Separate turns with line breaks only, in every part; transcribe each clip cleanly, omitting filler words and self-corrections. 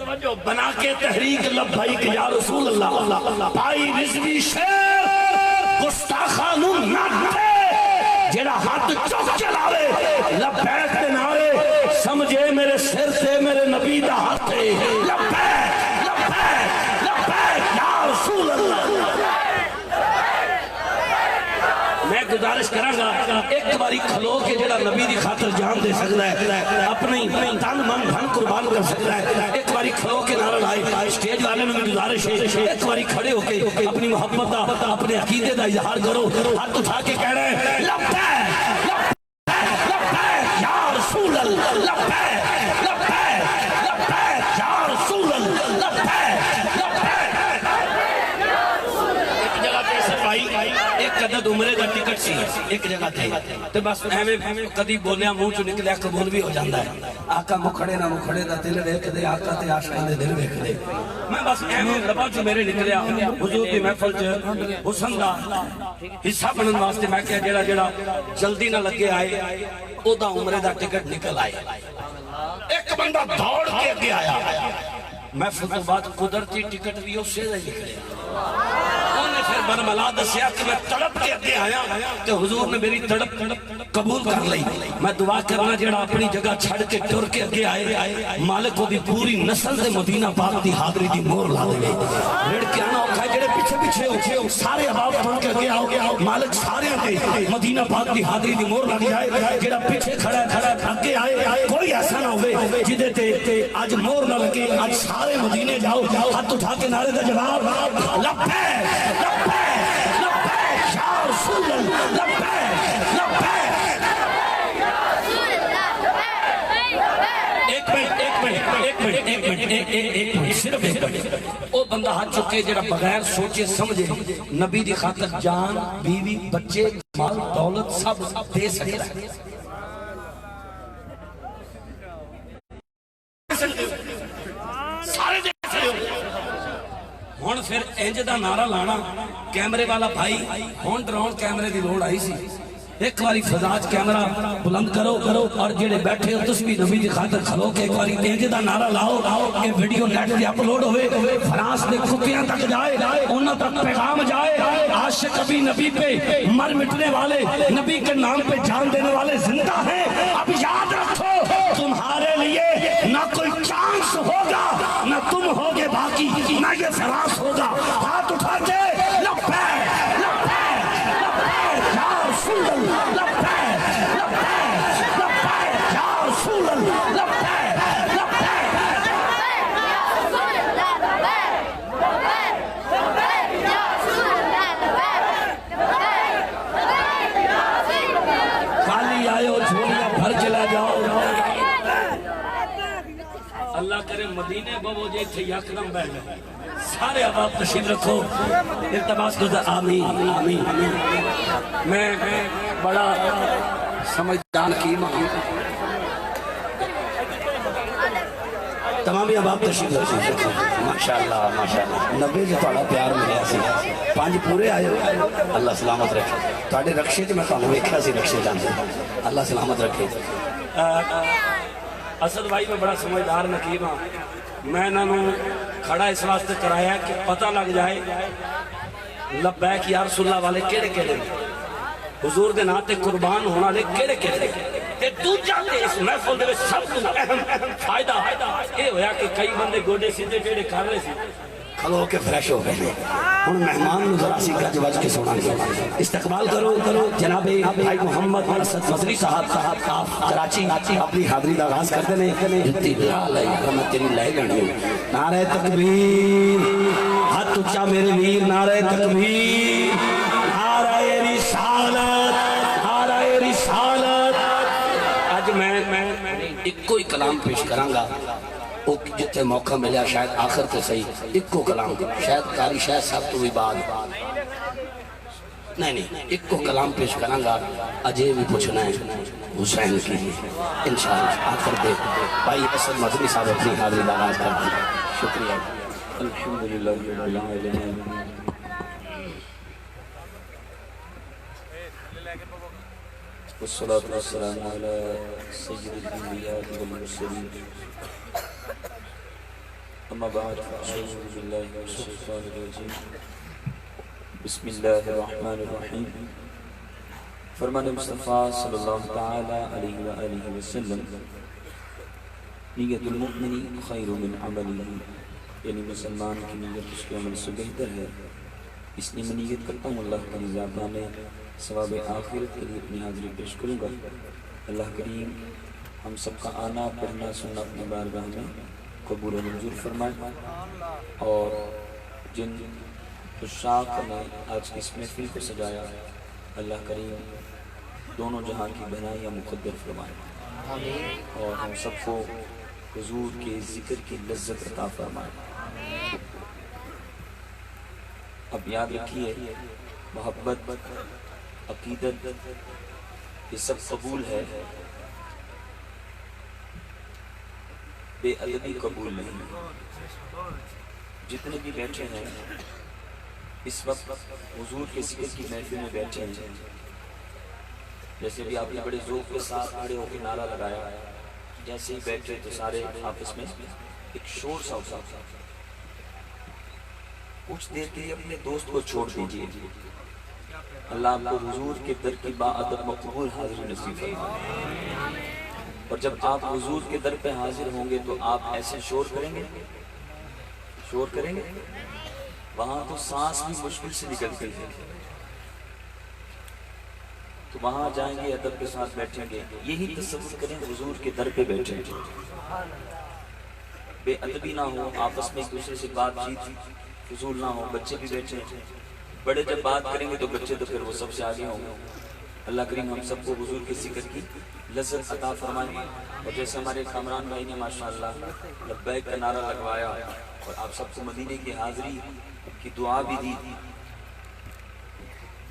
توجہ بنا کے تحریک لبیک یا رسول اللہ پائی رضوی شیر گستاخانو نہ دے جیڑا ہاتھ چوک چلاوے لبیک دے نارے سمجھے میرے سر سے میرے نبی دا ہاتھ ہے لبیک لبیک لبیک یا رسول اللہ میں گزارش کروں گا ایک باری کھلو کے جڑا نبی دی خاطر جان دے سکتا ہے اپنی تن من دھن قربان کر سکتا ہے ایک باری کھلو کے نعرہ لائے سٹیج والے میں گزارش ہے ایک باری کھڑے ہو کے اپنی محبت دا اپنے عقیدے دا اظہار کرو ہاتھ اٹھا کے کہہ رہے ہیں لبیک لبیک لبیک یا رسول اللہ لبیک لبیک لبیک یا رسول اللہ لبیک لبیک ایک جگہ پہ سر بھائی ایک قدد عمرے کا ٹکٹ سی ایک جگہ تھے تو بس ایویں کدی بولیا منہ چ نکلیا قبول بھی ہو جاتا ہے آقا مکھڑے نہ مکھڑے دا دل ویکھ دے آقا تے عاشقاں دے دل ویکھ دے میں بس ایویں لباں چ میرے نکلیا حضور دی محفل چ حسن دا حصہ بنن واسطے میں کہ جڑا جلدی نہ لگے آئے او دا عمرے دا ٹکٹ نکل آئے ایک بندہ دوڑ کے اگے آیا محفل تو بعد قدرتی ٹکٹ بھی اسی دا نکلے انہیں پھر برملا دسیا کہ میں تڑپ کے اگے آیا کہ حضور نے میری تڑپ قبول کر لئی میں دعا کرنا جڑا اپنی جگہ چھڑ کے ٹر کے اگے آئے مالک کو دی پوری نسل دے مدینہ پاک دی حاضری دی مور لا دے رڑ کے آنا اوکھا ہے جڑے پیچھے پیچھے ہو سارے احباب ٹر کے اگے آؤ مالک سارے دے مدینہ پاک دی حاضری دی مور لا دی آئے جڑا پیچھے کھڑا اگے آئے کوئی ایسا نہ ہوئے جدے تے آج مور نہ لگے آج سارے مدینے جاؤ ہاتھ اٹھا کے نعرے دا جواب لبیک لبیک لبیک یا رسول اللہ لبیک لبیک ایک منٹ صرف ایک منٹ او بندہ ہاتھ چکے جڑا بغیر سوچے سمجھے نبی دی خاطر جان بیوی بچے مال دولت سب دے سکتا ہے سارے دے سکتے ہون پھر انج دا نعرہ لانا کیمرے والا بھائی ہون ڈرون کیمرے دی لوڑ آئی سی ایک باری فضاج کیمرہ بلند کرو اور جڑے بیٹھے ہو تس بھی نبی دی خاطر کھلو کے ایک باری انج دا نعرہ لاؤ کہ ویڈیو نیٹ تے اپلوڈ ہوئے فرانس دے کتیاں تک جائے انہاں تک پیغام جائے عاشق ابھی نبی پہ مر مٹنے والے نبی کے نام پہ جان دینے والے زندہ ہیں اب یاد رکھو تمہارے لیے نہ کوئی چانس ہوگا نہ تم ہوگے باقی نہ یہ فرانس ہوگا ہاتھ اٹھا کے لبیک لبیک لبیک یا رسول اللہ لبیک لبیک لبیک یا رسول اللہ لبیک لبیک خالی آئے جھولیاں بھر چلا جاؤ اللہ کرے مدینے بابو جے تھے یکدم بہ جائے سارے احباب تشریف رکھو التماس کو آمین آمین میں بڑا سمجھدار حکیم ہوں تمام احباب تشریف رکھو ماشاءاللہ ماشاءاللہ نبی جو تھوڑا پیار ملیا سی پانچ پورے آئے اللہ سلامت رکھے تھوڑے رکشے جو میں کہوں ویکھیا سی رکشے جانتے اللہ سلامت رکھے اسد بھائی میں بڑا سمجھدار نقیب ہاں میں انہوں کھڑا اس واسطے کرایا کہ پتہ لگ جائے لبیک یا رسول اللہ والے کیڑے کیڑے حضور دے ناتے قربان ہونا لے کیڑے کیڑے تے دوجا تے اس محفل دے سب تو اہم فائدہ یہ ہویا کہ کئی بندے گوڈے سیدھے ٹیڑے کر رہے سی کھلو کے فریش ہو گئے ہن مہمان ذرا سی گج وج کے سنا گے استقبال کرو جناب بھائی محمد اسد مدنی صاحب کراچی اپنی حاضری دا آغاز کرتے ہیں جتی لال ہے میں تیری لے گنی نعرہ تکبیر ہاتھ اونچا میرے ویر نعرہ تکبیر نعرہ رسالت نعرہ رسالت اج میں ایک کوئی کلام پیش کراں گا جتے موقع ملیا شاید آخر تے صحیح ایک کو کلام شاید کاری شاید صاحب تو بھی بعد نہیں ایک کو کلام پیش کروں گا اجے بھی پوچھنا ہے حسین کی انشاءاللہ آخر دے بھائی اسد مدنی صاحب اپنی حاضری کا آغاز کر دیں شکریہ الحمدللہ رب العالمین والصلاة والسلام على سيد الأنبياء والمرسلين
أما بعد فأعوذ بالله من الشيطان الرجيم بسم الله الرحمن الرحيم فرمان مصطفیٰ صلی اللہ تعالی علیہ وآلہ وسلم نیت المؤمن خیر من عملی، یعنی مسلمان کی نیت اس کے عمل سے بہتر ہے. اس لیے میں نیت کرتا ہوں اللہ کا نظام میں ثواب آخرت کے لیے اپنی حاضری پیش کروں گا. اللہ کریم ہم سب کا آنا پڑھنا سننا اپنی بارگاہ میں قبول و منظور فرمائے، اور جن عشاق نے آج کی اس محفل کو سجایا اللہ کریم دونوں جہاں کی بھلائیاں مقدر فرمائے، اور ہم سب کو حضور کے ذکر کی لذت عطا فرمائے. اب یاد رکھیے، محبت، عقیدت یہ سب قبول ہے، بے ادبی قبول نہیں. جتنے بھی بیٹھے ہیں اس وقت حضور کے ذکر کی محفل میں بیٹھے ہیں، جیسے بھی آپ نے بڑے ذوق کے ساتھ کھڑے ہو کے نعرہ لگایا، جیسے ہی بیٹھے تو سارے آپس میں ایک شور سا اٹھا. کچھ دیر کے لیے اپنے دوست کو چھوڑ دیجیے، اللہ آپ کو حضور کے در کی باادب مقبول حاضری نصیب فرمائے. اور جب آپ حضور کے در پہ حاضر ہوں گے تو آپ ایسے شور کریں گے، وہاں تو سانس بھی مشکل سے نکلتی ہے. تو وہاں جائیں گے، ادب کے ساتھ بیٹھیں گے. یہی تصور کریں حضور کے در پہ بیٹھیں گے، بے ادبی نہ ہو، آپس میں ایک دوسرے سے بات چیت فضول نہ ہو. بچے بھی بیٹھے ہیں، بڑے جب بات کریں گے تو بچے تو پھر وہ سب سے آگے ہوں گے. اللہ کریم ہم سب کو حضور کے ذکر کی لذت عطا فرمائے. اور جیسے ہمارے کامران بھائی نے ماشاءاللہ لبیک کا نعرہ لگوایا اور آپ سب کو مدینے کی حاضری کی دعا بھی دی،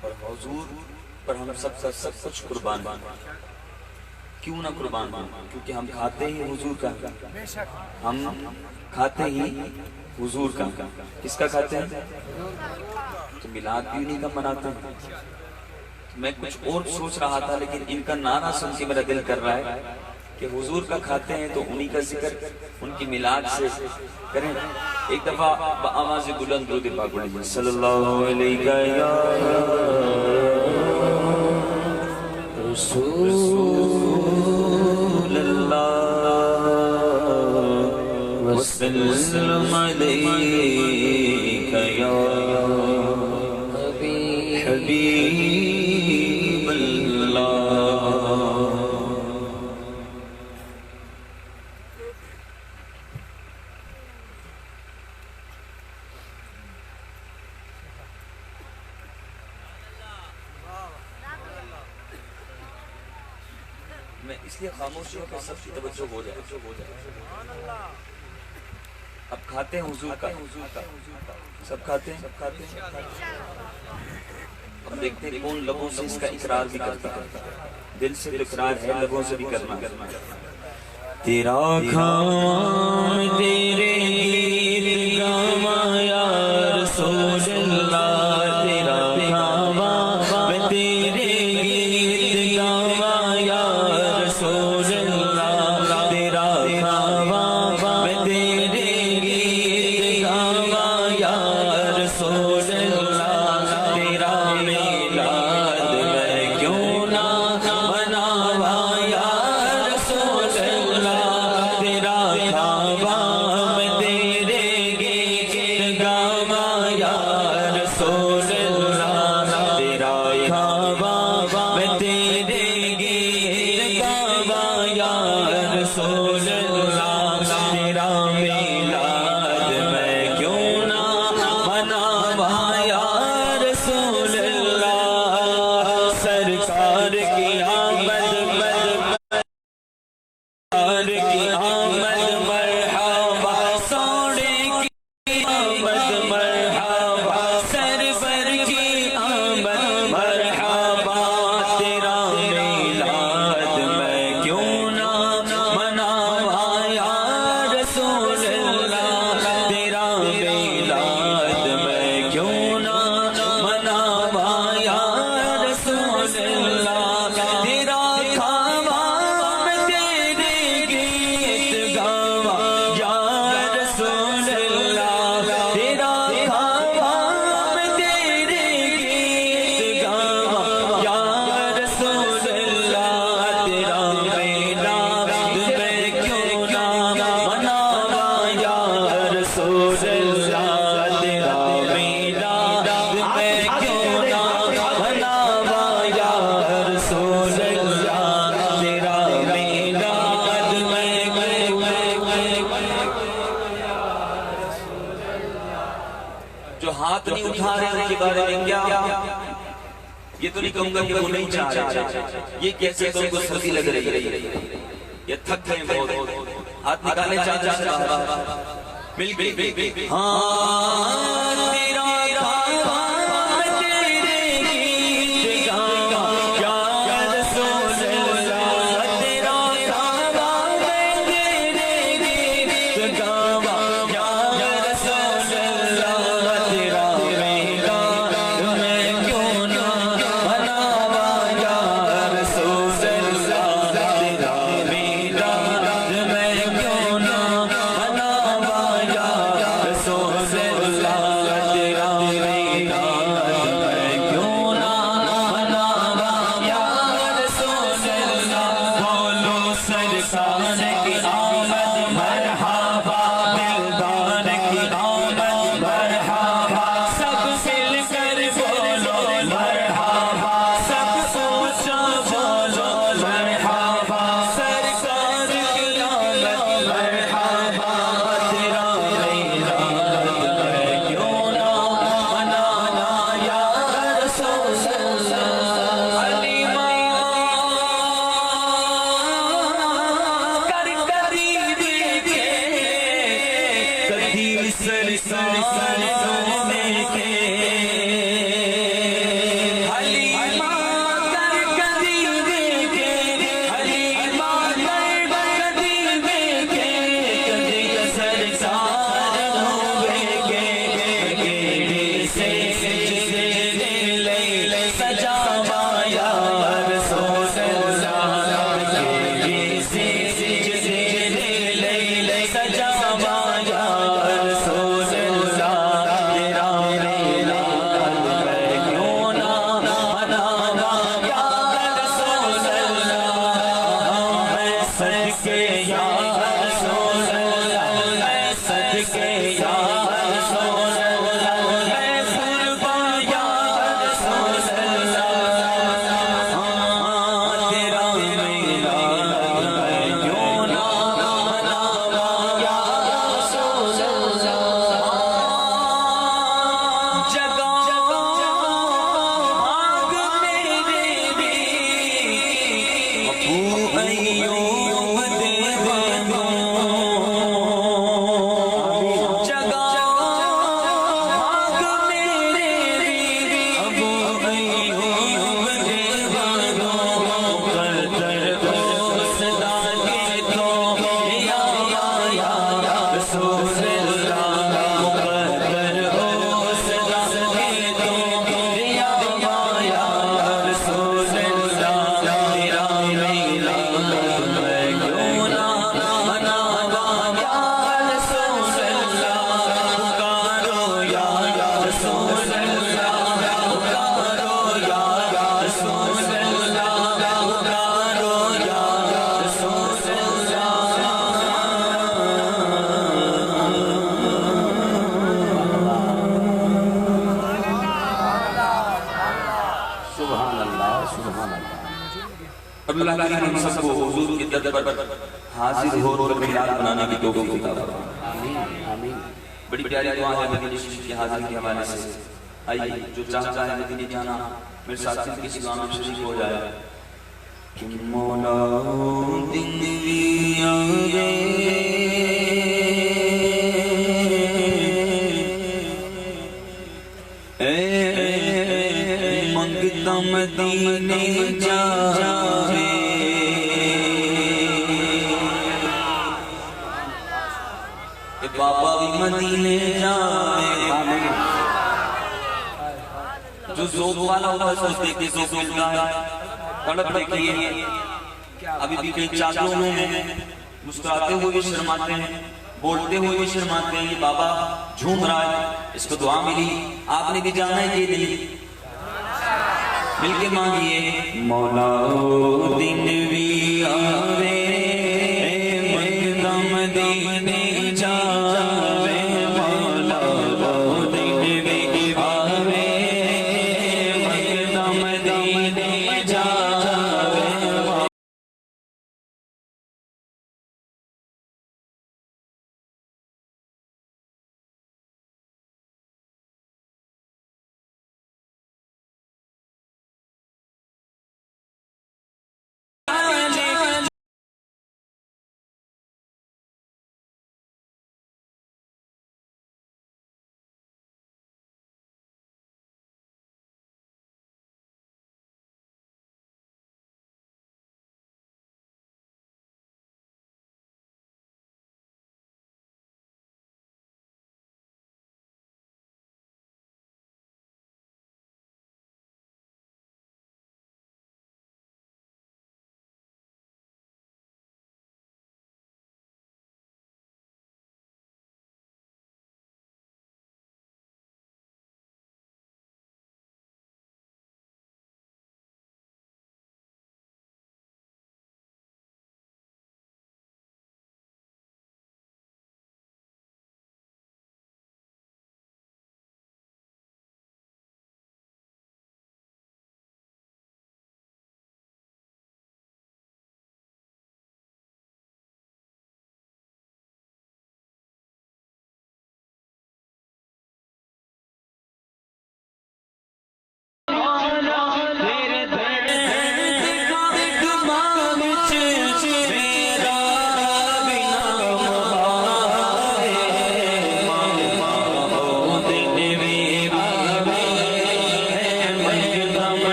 اور حضور پر ہم سب کا سب کچھ قربان بان. کیوں نہ قربان بان؟ کیونکہ ہم کھاتے ہی حضور کا، ہم کھاتے ہی حضور کا. کس کا کھاتے ہیں؟ تو میلاد بھی انہی کا مناتے ہیں. میں کچھ اور سوچ رہا تھا لیکن ان کا نعرہ سن کے میرا دل کر رہا ہے کہ حضور کا کھاتے ہیں تو انہی کا ذکر ان کی میلاد سے کریں. ایک دفعہ بآواز بلند درود پاک پڑھیں، صلی اللہ علیہ یا رسول اللہ وسلم علیک یا حبیب اللہ. میں اس لیے خاموش ہوں کہ سب کی توجہ ہو جائے. اب کھاتے ہیں حضور کا، سب کھاتے ہیں. ہم دیکھتے ہیں کون لبوں سے اس کا اقرار بھی کرتا ہے. دل سے اقرار ہے، لبوں سے بھی کرنا. تیرا کھاؤں تیرے گیت گاواں یا رسول اللہ، تیرا کھاواں میں تیرے گیت گاواں یا رسول اللہ، تیرا کھاواں میں تیرے گیت گاواں یا رسول اللہ، تیرا میلاد میں کیوں نہ مناواں یا رسول اللہ، تیرا کھاواں میں تیرے گیت گاواں یا رسول اللہ، تیرا کھاواں میں تیرے گیت گاواں یا رسول اللہ، تیرا میلاد میں کیوں نہ مناواں یا رسول اللہ. سرکار کی آمد سرکار کی آمد مرحبا، سونے کی آمد مرحبا، سرور کی آمد مرحبا، تیرا میلاد میں کیوں نہ مناواں یا رسول اللہ، تیرا میلاد میں کیوں نہ مناواں یا رسول اللہ، تیرا کھاواں میں تیرے گیت گاواں یا رسول رسول اللہ تیرا میلاد میں کیوں نہ مناواں یا رسول اللہ تیرا میلاد جو ہاتھ نہیں اٹھا رہے ان کے بارے میں کیا؟ یہ تو نہیں کہوں گا کہ وہ نہیں چاہ رہے، یہ کیسے تو ان کو سردی لگ رہی ہے، یہ تھک گئے بہت، ہاتھ نکالے چاچا صاحب مل گئی ہاں تیرا اللہ تعالیٰ ہم سب کو حضور کی در پر حاضر ہو کر میلاد بنانے کی توفیق عطا فرمائے۔ بڑی پیاری دعا ہے مدینہ شریف کی حاضری کے حوالے سے، آئیے جو چاہتا ہے مدینہ جانا میرے ساتھ کسی گانا میں شریک ہو جائے۔ کہ مولا دن بھی آئے منگتا مدینے جاوے، بابا بھی مدینے جاوے۔ جو ذوق والا ہوگا سوچتے کہ ذوق ملتا ہے، تڑپ دیکھئے ابھی بھی کئی چادروں میں مسکراتے ہوئے شرماتے ہیں، بولتے ہوئے شرماتے ہیں، یہ بابا جھوم رہا ہے، اس کو دعا ملی، آپ نے بھی جانا ہے یہ نہیں، مل کے مانگیے۔ مولا دن بھی آوے منگتا مدینے جاوے،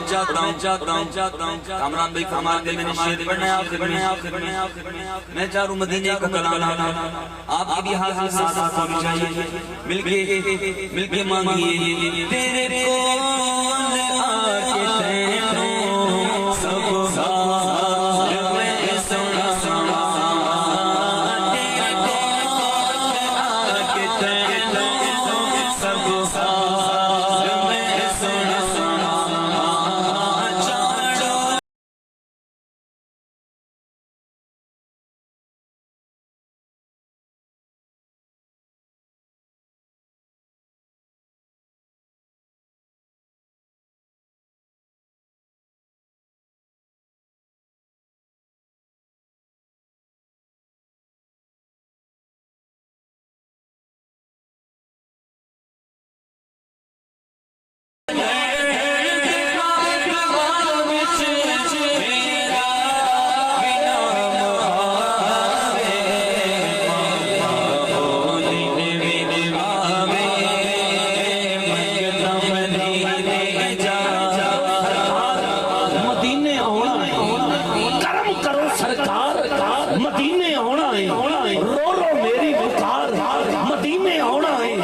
چاہتا ہوں کامران بھائی فرماتے میں نے شیر پڑھنا ہے آخر میں چاہ رہا ہوں مدینے کا کلام آپ کی بھی حاضر ساتھ ہونی چاہیے مل کے مانگیے تیرے کول آکے تینوں سب سار میں سنا سنا تیرے کول آکے تینوں سب سار میں سنا سنا چاڑو
مدینے آنا ہے کرم کرو سرکار مدینے آنا ہے رو رو میری پکار مدینے آنا ہے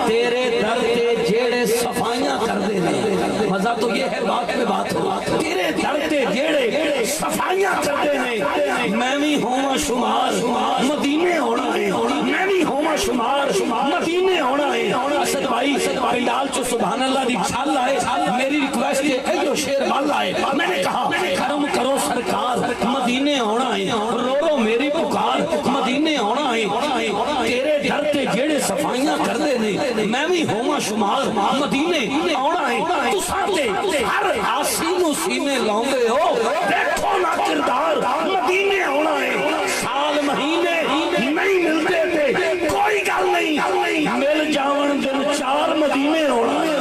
تیرے در تے جیڑے صفائیاں کر دے نے مزہ تو یہ ہے بات میں بات ہو تیرے در تے جیڑے صفائیاں کر دے نے میں بھی ہوں شمار مدینے آنا ہے میں بھی ہوں شمار مدینے آنا ہے اسد بھائی پنڈال چو سبحان اللہ دی چھال آئے میری ریکویسٹ ہے ایو شیر والا ہے میں نے کہا کرم کرو سرکار مدینے آنا ہے رو رو میری پکار مدینے آنا ہے تیرے در تے جیڑے صفائیاں کر دے نے میں بھی ہوں شمار مدینے آنا ہے تو ساتے ہر آسی نو سینے لاؤں ہو دیکھو نا کردار مدینے آنا ہے سال مہینے نہیں ملتے تھے کوئی گل نہیں مل جاون دن 4 مدینے ہونا ہے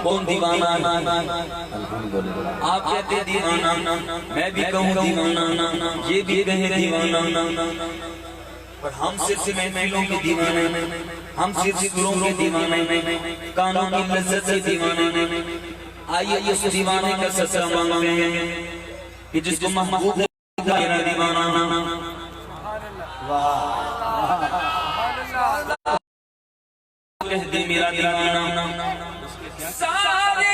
کون دیوانہ آپ کہتے دیوانہ میں بھی کہوں دیوانہ یہ بھی کہیں دیوانہ پر ہم صرف محفلوں کے دیوانے ہم صرف سروں کے دیوانے کانوں کی لذت کے دیوانے آئیے اس دیوانے کا سسرا مانگے ہیں کہ جس کو محبوب میرا دیوانہ کہہ دے میرا دیوانہ سارے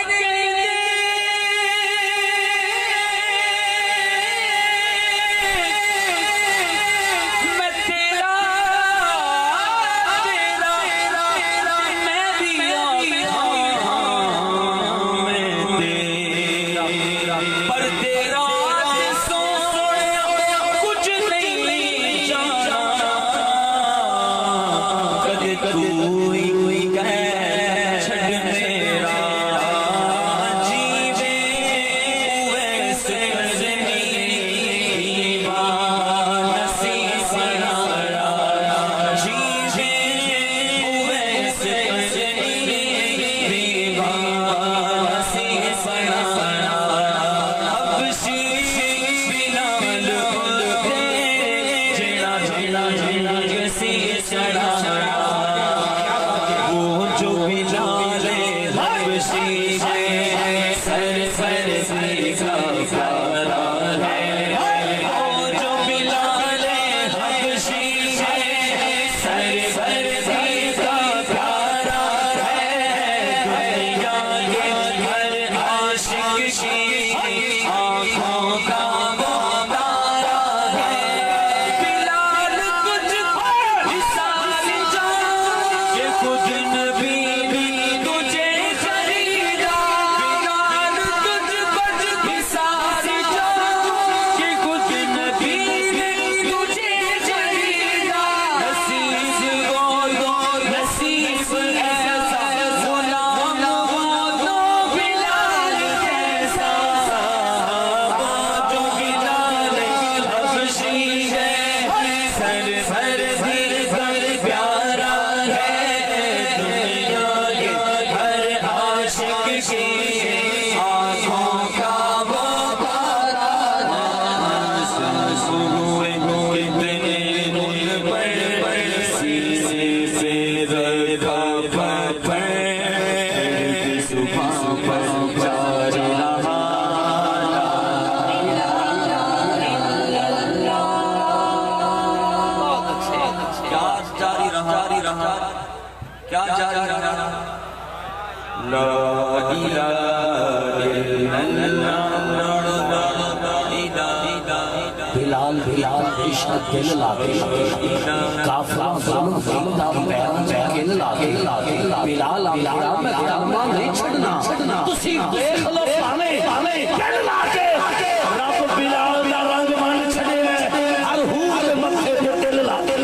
کیا جاری رہا لا الہ الا اللہ
بلال عشق دل لاگے کافرہ ظلم دیتا پیروں میں کل لاگے بلال میں کلمہ نہیں چھڑنا تسی دیکھ لو پانے کل لاگے رب بلال دا رنگ من چھڑے ہر ہور مکھے پہ دل لاگے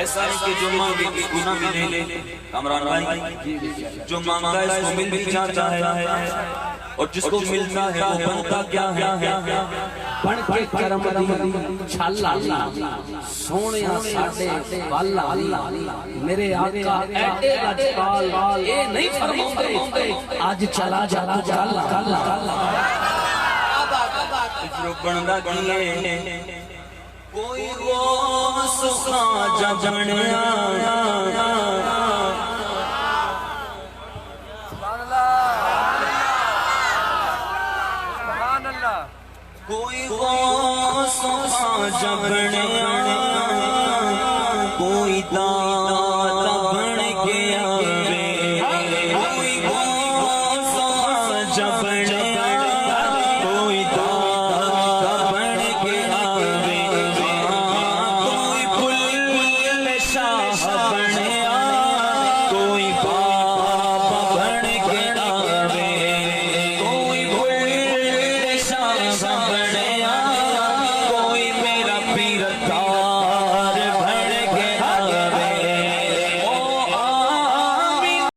ایسا ہے کہ جو مانگے گناہ بھی لے لے کامران بھائی جو مانگتا ہے اس کو مل بھی جاتا ہے اور جس کو ملتا ہے وہ بنتا کیا ہے
بن کے کرم دی چھالا سونیا ساڈے والا میرے آقا ایڈے لجپال اے نہیں فرماندے اج چلا جا کل
جو بندا کیے کوئی غوث خواجہ بنیا
سبحان اللہ
کوئی غوث خواجہ بنیا کوئی داتا بن کے آوے کوئی غوث خواجہ بنیا کوئی داتا بن کے آوے کوئی بل شاہ بنیا کوئی بابا بن کے آوے کوئی بل شاہ بنیا کوئی میرا پیر تار بن کے آوے او آمین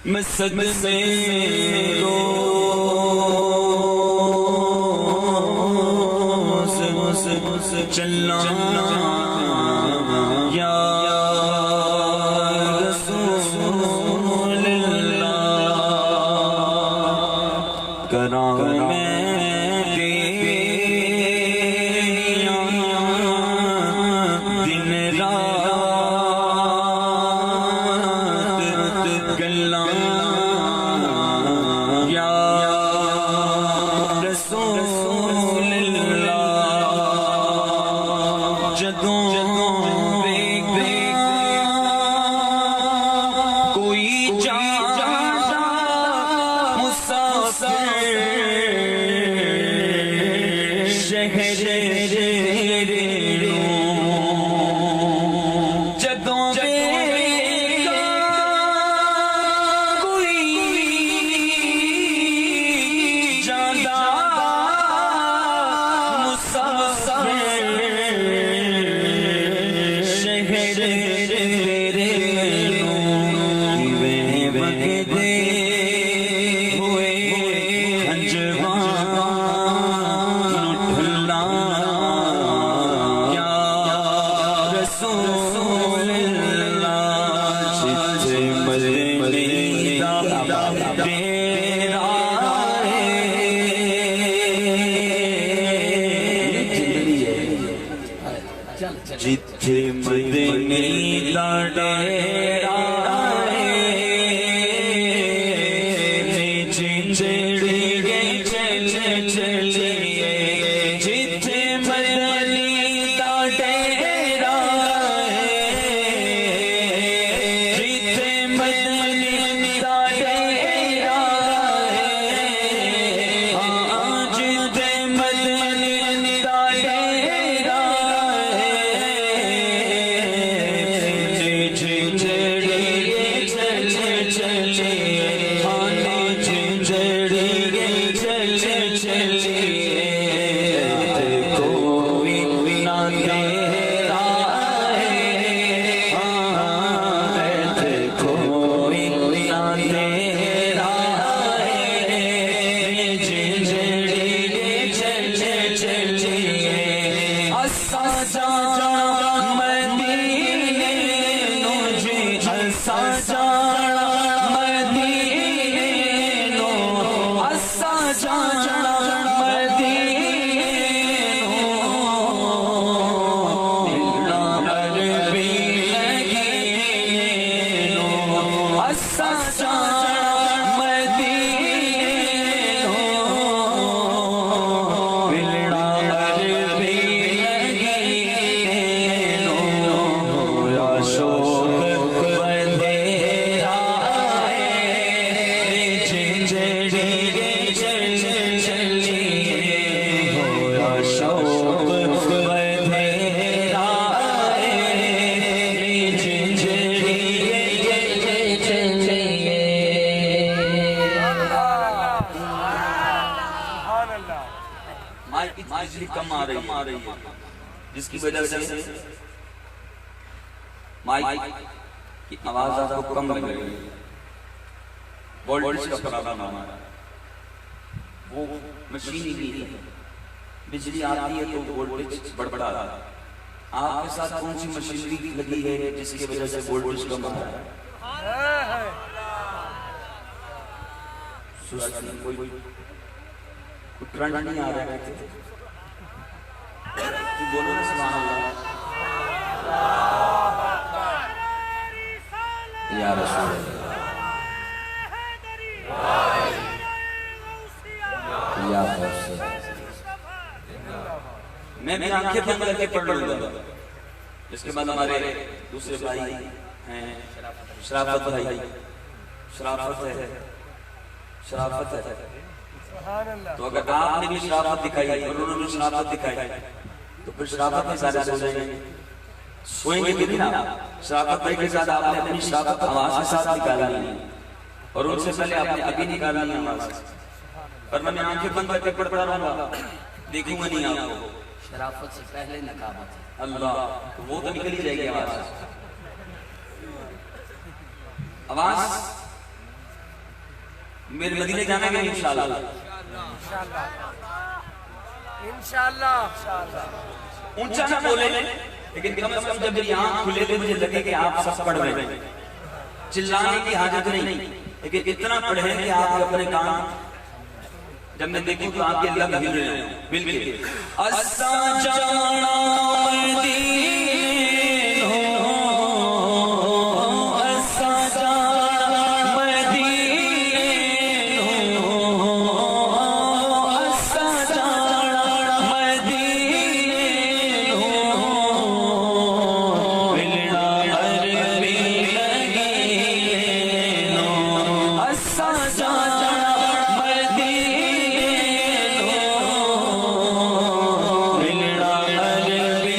مسد میں روز چلنا یا رسول اللہ کراں میں تیریاں دن رات گلاں یا رسول اللہ جدوں کوئی جانا مسافر شہر جدوں کوئی جانا مسافر شہر بگدے ہوئے انجوان ڈھلنا یا جتھے مدنی دا ڈیرا
کم آ رہی ہے جس کی وجہ سے مائک کی آواز آپ کو کم لگ رہی ہے. وولٹیج کا پرابلم آ رہا ہے. وہ مشین ہی نہیں ہے. بجلی آتی ہے تو وولٹیج بڑھتا رہا ہے. آپ کے ساتھ کون سی مشینری لگی ہے جس کی وجہ سے وولٹیج کم آ رہا ہے؟ سستی کوئی کرنٹ نہیں آ رہا ہے. بولو نا سبحان اللہ. یا رسول اللہ یا حسین. میں بھی آنکھیں بند کر کے پڑھ لوں گا. اس کے بعد ہمارے دوسرے بھائی ہیں شرافت بھائی. شرافت ہے شرافت ہے. تو اگر آپ نے بھی شرافت دکھائی اور انہوں نے بھی شرافت دکھائی تو پھر شرافت میں زیادہ سو جائیں گے. سوئیں گے بھی نا. شرافت بھائی کے ساتھ آپ نے اپنی شرافت آواز کے ساتھ نکالنی ہے اور ان سے پہلے آپ نے ابھی نکالنی ہے آواز. ورنہ میں آنکھیں بند کر کے پڑھتا رہوں گا دیکھوں گا نہیں آپ کو.
شرافت سے پہلے نقابت.
اللہ وہ تو نکل ہی جائے گی آواز. آواز میرے مدینے جانے گے انشاءاللہ. انشاءاللہ اونچا نہ بولے لیکن کم از کم جب میری آنکھ کھلے تو مجھے لگے کہ آپ سب پڑھ رہے ہیں. چلانے کی حاجت نہیں لیکن اتنا پڑھیں کہ آپ اپنے کان جب میں دیکھوں تو آپ کے اللہ ہل رہے ہیں. بالکل اسا جانا مدین ہو اسا جانا مدین ہو اسا جانا مدین ہو ملنا عربی لگین ہو اسا جانا مدین ہو ملنا عربی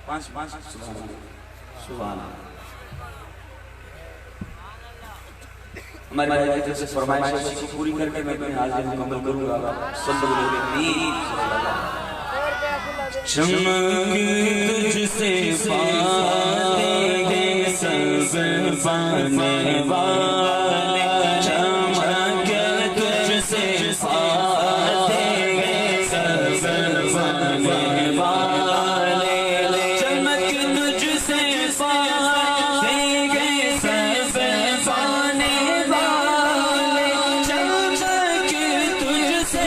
پانچ سبحان اللہ سبحان اللہ. ہمارے بھائی کی طرف سے فرمائش کو پوری کر کے میں اپنی حاضری مکمل کروں گا. صلی اللہ علیہ وسلم. چمک تجھ سے باتیں سب پانے والے. چمک تجھ سے باتیں سب پانے والے. چمک تجھ سے باتیں سب پانے والے. چمک تجھ سے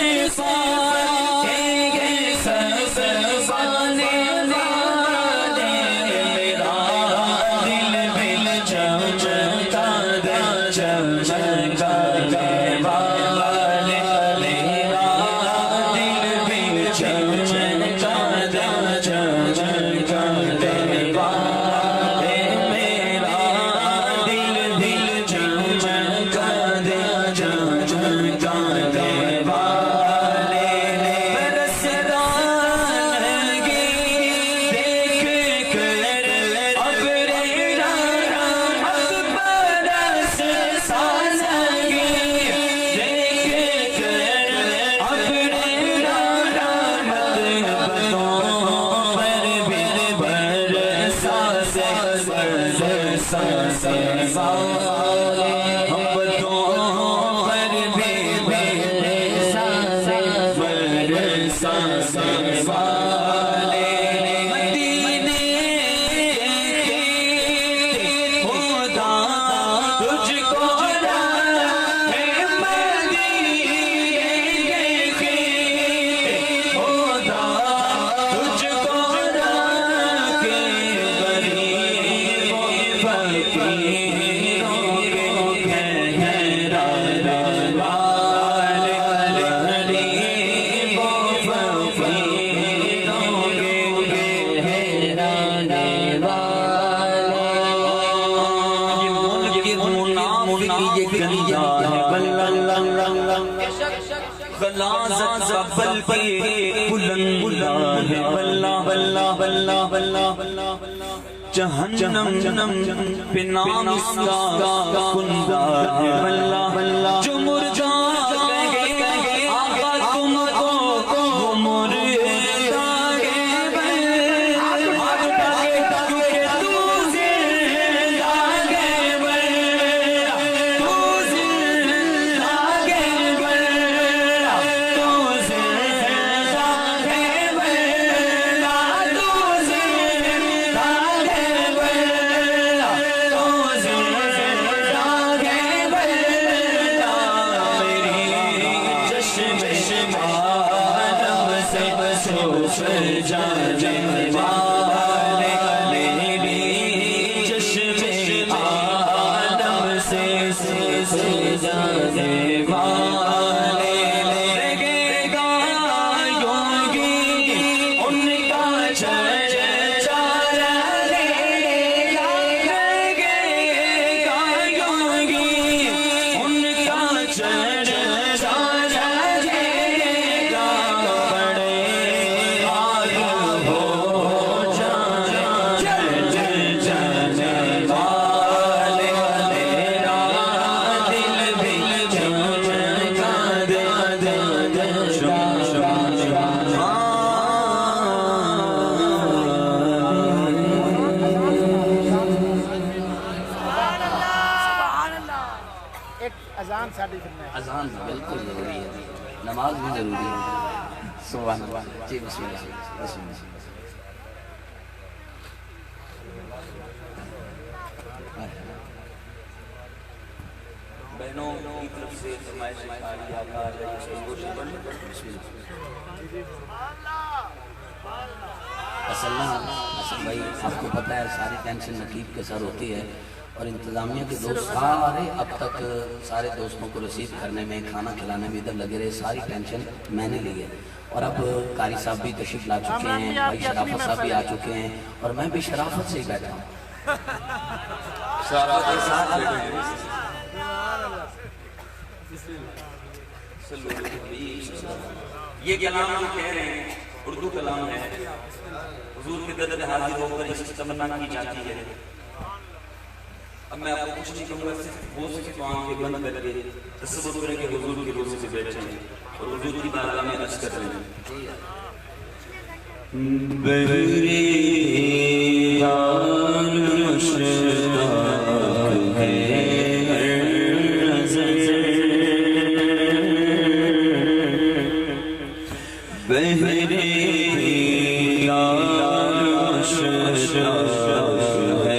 جہنم پہ نام اس کا کندہ ہے بلّہ. جو مردہ کہے آقا تم کو وہ مردہ ہے بلّہ. کیونکہ تو زندہ ہے بلّہ. تو زندہ ہے بلّہ. تو زندہ ہے بلّہ. تو زندہ جانے والے میری چشم عالم سے جانے والے. لگے گا یوگی ان کا چرچا رہے گا. لگے گا یوگی ان کا چرچا رہے گا.
اذان بالکل ضروری ہے, نماز بھی ضروری ہے. سبحان اللہ. جی بسم اللہ. بسم اللہ. بہنوں کی طرف سے فرمائش اصل بھائی آپ کو پتہ ہے ساری ٹینشن نقیب کے سر ہوتی ہے, اور انتظامیہ کے دوست سارے اب تک سارے دوستوں کو ریسیو کرنے میں, کھانا کھلانے میں ادھر لگے رہے. ساری ٹینشن میں نے لی ہے. اور اب قاری صاحب بھی تشریف لا چکے ہیں, بھائی شرافت صاحب بھی آ چکے ہیں, اور میں بھی شرافت سے ہی بیٹھا ہوں. یہ کلام ہم کہہ رہے ہیں
اردو کلام ہے، حضور کے در حاضر ہو کر اس کی تمنا کی جاتی ہے۔ اب میں آپ کو کچھ نہیں کہوں گا، صرف وہ صرف آنکھیں بند کر کے تصور کریں کہ حضور کی روح سے بیٹھے ہیں اور حضور کی بارگاہ میں عرض کر رہے ہیں۔ بہرے یار مشتاق ہے بہرے یار مشتاق ہے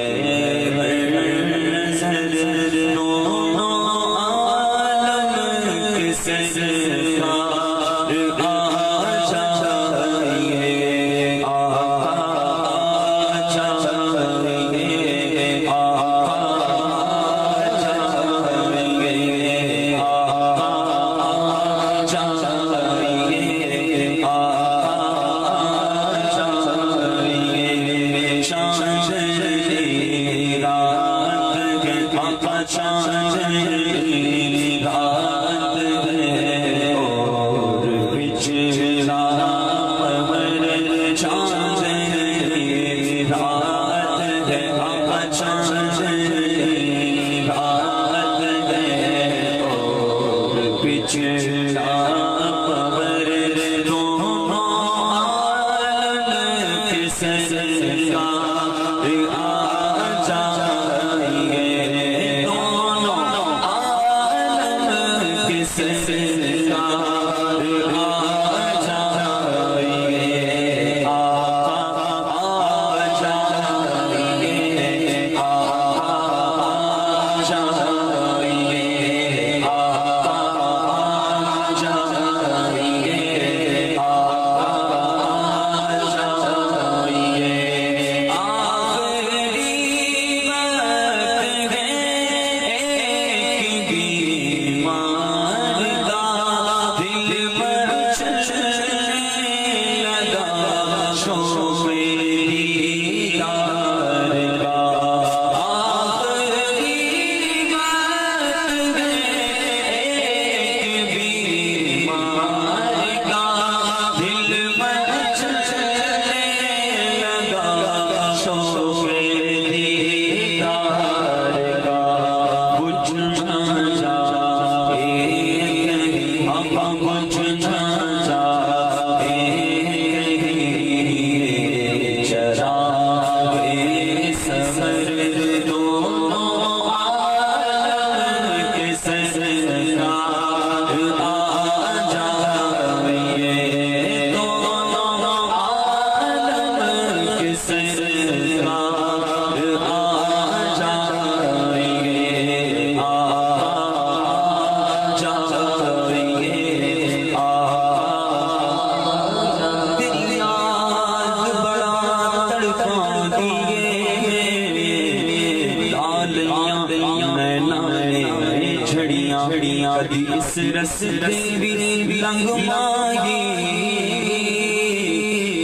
اس رستے بھی لنگ مانگی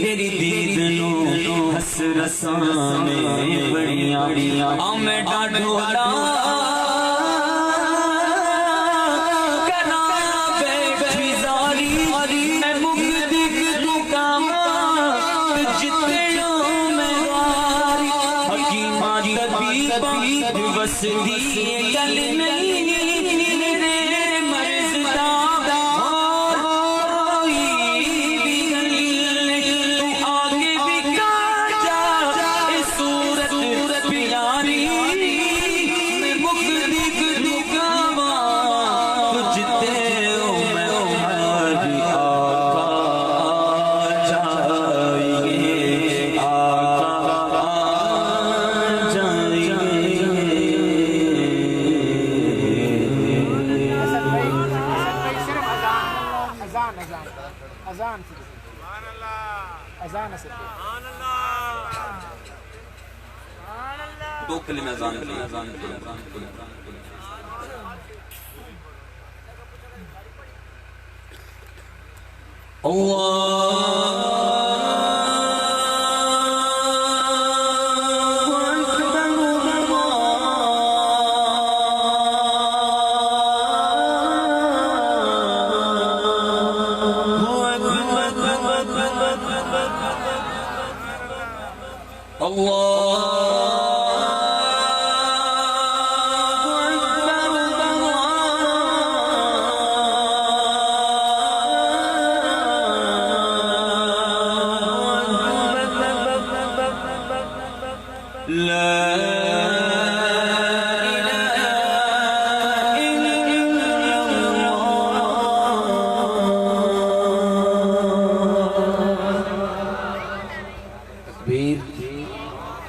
تیری دید نو ہس رسانے بڑیاں میں ڈاڈولا کنا بیٹھی زاری میں مگدی دکام جتنوں میں واری حکیمہ طبیب وسدی گل نہیں دو کلمہ اذان کے لیے
تکبیر،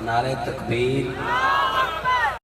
نعرہ تکبیر،